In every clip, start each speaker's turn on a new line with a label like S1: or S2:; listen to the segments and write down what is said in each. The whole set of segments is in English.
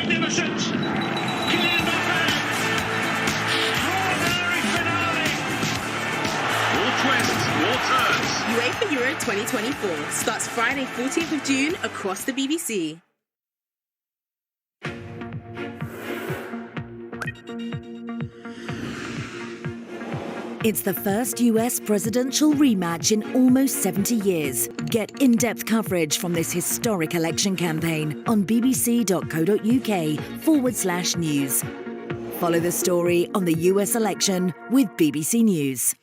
S1: magnificent. Kylian Mbappé. Extraordinary finale.
S2: More twists, more turns.
S3: UEFA Euro 2024 starts Friday, 14th of June across the BBC.
S4: It's the first US presidential rematch in almost 70 years. Get in-depth coverage from this historic election campaign on bbc.co.uk/news. Follow the story on the US election with BBC News.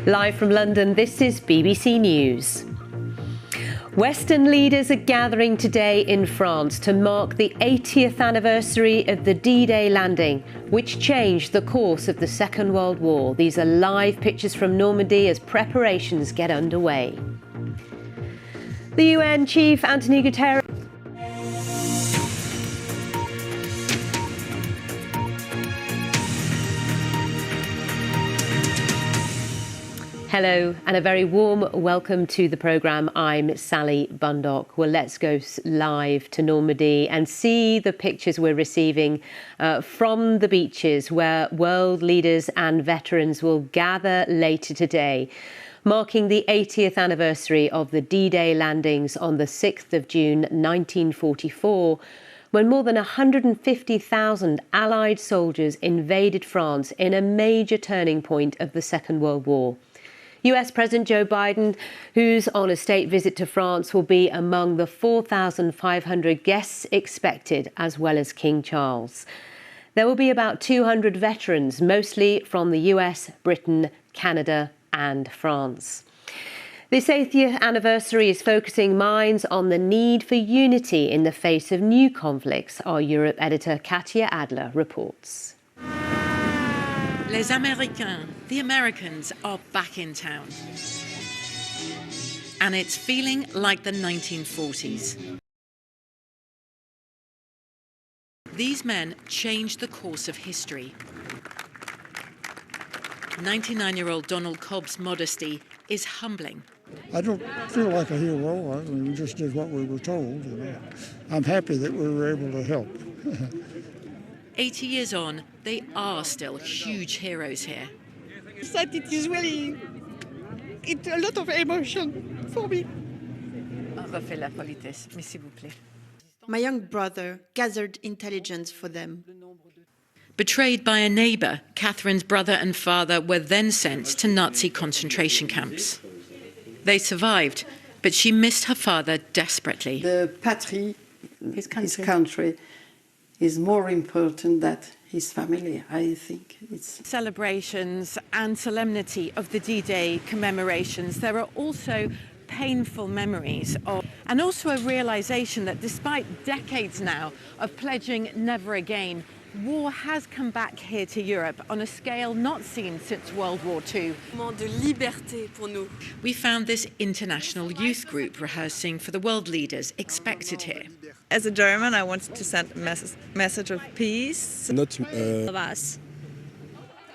S5: Live from London, this is BBC News. Western leaders are gathering today in France to mark the 80th anniversary of the D-Day landing, which changed the course of the Second World War. These are live pictures from Normandy as preparations get underway. The UN chief, Antonio Guterres, hello and a very warm welcome to the programme. I'm Sally Bundock. Well, let's go live to Normandy and see the pictures we're receiving from the beaches where world leaders and veterans will gather later today, marking the 80th anniversary of the D-Day landings on the 6th of June 1944, when more than 150,000 Allied soldiers invaded France in a major turning point of the Second World War. US President Joe Biden, who's on a state visit to France, will be among the 4,500 guests expected, as well as King Charles. There will be about 200 veterans, mostly from the US, Britain, Canada and France. This 80th anniversary is focusing minds on the need for unity in the face of new conflicts. Our Europe editor Katya Adler reports.
S6: Les Américains, the Americans, are back in town. And it's feeling like the 1940s. These men changed the course of history. 99-year-old Donald Cobb's modesty is humbling.
S7: I don't feel like a hero. I mean, we just did what we were told. You know. I'm happy that we were able to help.
S6: 80 years on, they are still huge heroes here.
S8: That it is really a lot of emotion for me.
S6: Refais la politesse, mais s'il vous plaît.
S8: My young brother gathered intelligence for them.
S6: Betrayed by a neighbour, Catherine's brother and father were then sent to Nazi concentration camps. They survived, but she missed her father desperately.
S9: The patrie, his country, is more important than his family, I think. It's
S6: celebrations and solemnity of the D-Day commemorations. There are also painful memories of, and also a realization that despite decades now of pledging never again, war has come back here to Europe on a scale not seen since World War II. We found this international youth group rehearsing for the world leaders expected here.
S10: As a German, I wanted to send a message of peace.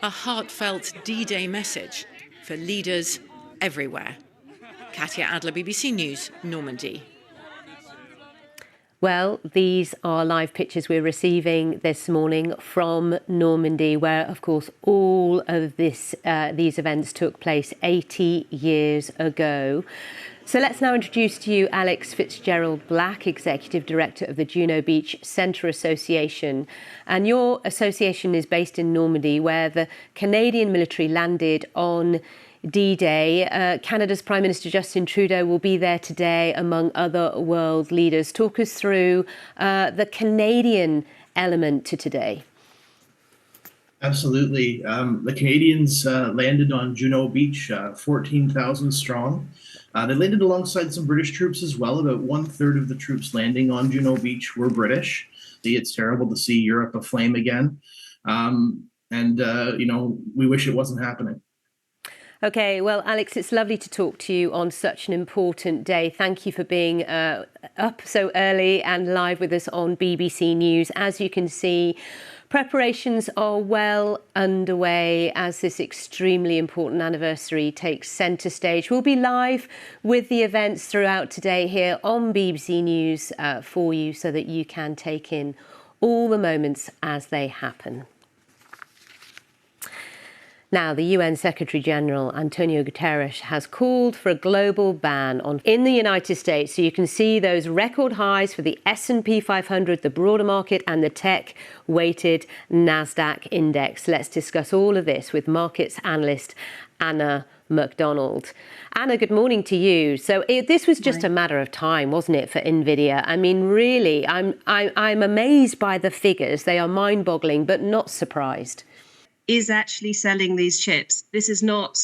S6: A heartfelt D-Day message for leaders everywhere. Katya Adler, BBC News, Normandy.
S5: Well, these are live pictures we're receiving this morning from Normandy, where, of course, all of these events took place 80 years ago. So let's now introduce to you Alex Fitzgerald-Black, Executive Director of the Juno Beach Centre Association. And your association is based in Normandy, where the Canadian military landed on D-Day. Canada's Prime Minister Justin Trudeau will be there today, among other world leaders. Talk us through the Canadian element to today.
S11: Absolutely. The Canadians landed on Juno Beach, 14,000 strong. They landed alongside some British troops as well. About 1/3 of the troops landing on Juno Beach were British. It's terrible to see Europe aflame again. We wish it wasn't happening.
S5: OK, well, Alex, it's lovely to talk to you on such an important day. Thank you for being up so early and live with us on BBC News. As you can see, preparations are well underway as this extremely important anniversary takes centre stage. We'll be live with the events throughout today here on BBC News for you so that you can take in all the moments as they happen. Now, the UN Secretary-General, Antonio Guterres, has called for a global ban in the United States. So you can see those record highs for the S&P 500, the broader market and the tech-weighted NASDAQ index. Let's discuss all of this with markets analyst Anna McDonald. Anna, good morning to you. So this was just a matter of time, wasn't it, for NVIDIA? I mean, really, I'm amazed by the figures. They are mind-boggling, but not surprised.
S12: Is actually selling these chips. This is not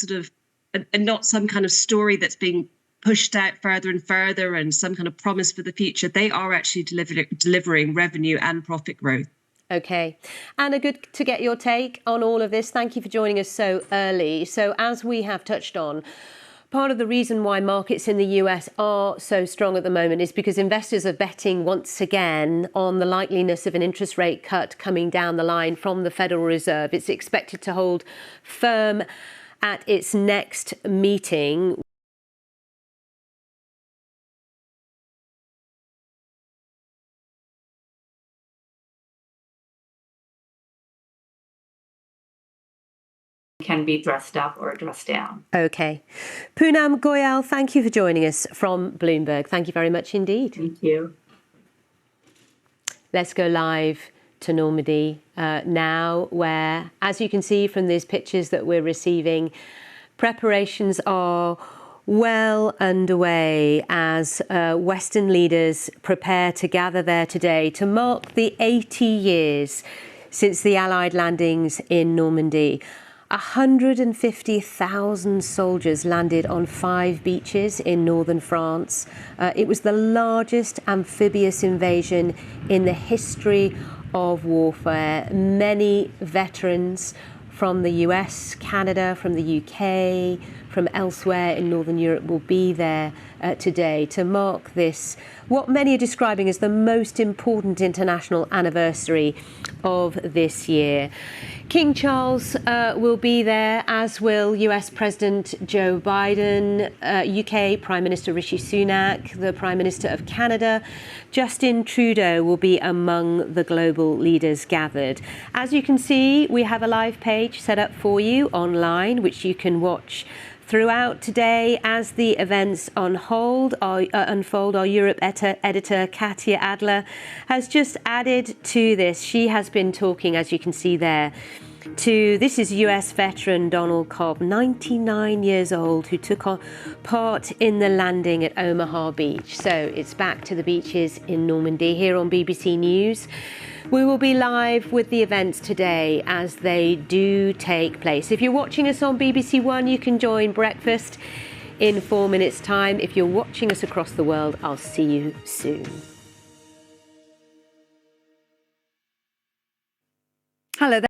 S12: not some kind of story that's being pushed out further and further and some kind of promise for the future. They are actually delivering revenue and profit growth. OK. Anna, good to get your take on all of this. Thank you for joining us so early. So as we have touched on, part of the reason why markets in the US are so strong at the moment is because investors are betting once again on the likeliness of an interest rate cut coming down the line from the Federal Reserve. It's expected to hold firm at its next meeting.
S13: Can be dressed up or dressed down.
S5: OK. Poonam Goyal, thank you for joining us from Bloomberg. Thank you very much indeed.
S13: Thank you.
S5: Let's go live to Normandy now, where, as you can see from these pictures that we're receiving, preparations are well underway as Western leaders prepare to gather there today to mark the 80 years since the Allied landings in Normandy. 150,000 soldiers landed on 5 beaches in northern France. It was the largest amphibious invasion in the history of warfare. Many veterans from the US, Canada, from the UK, from elsewhere in Northern Europe will be there today to mark this, what many are describing as the most important international anniversary of this year. King Charles will be there, as will US President Joe Biden, UK Prime Minister Rishi Sunak, the Prime Minister of Canada. Justin Trudeau will be among the global leaders gathered. As you can see, we have a live page set up for you online, which you can watch throughout today as the events unfold. Our Europe editor, Katya Adler, has just added to this. She has been talking, as you can see there, this is US veteran Donald Cobb, 99 years old, who took part in the landing at Omaha Beach. So it's back to the beaches in Normandy here on BBC News. We will be live with the events today as they do take place. If you're watching us on BBC One, you can join breakfast in 4 minutes' time. If you're watching us across the world, I'll see you soon. Hello there.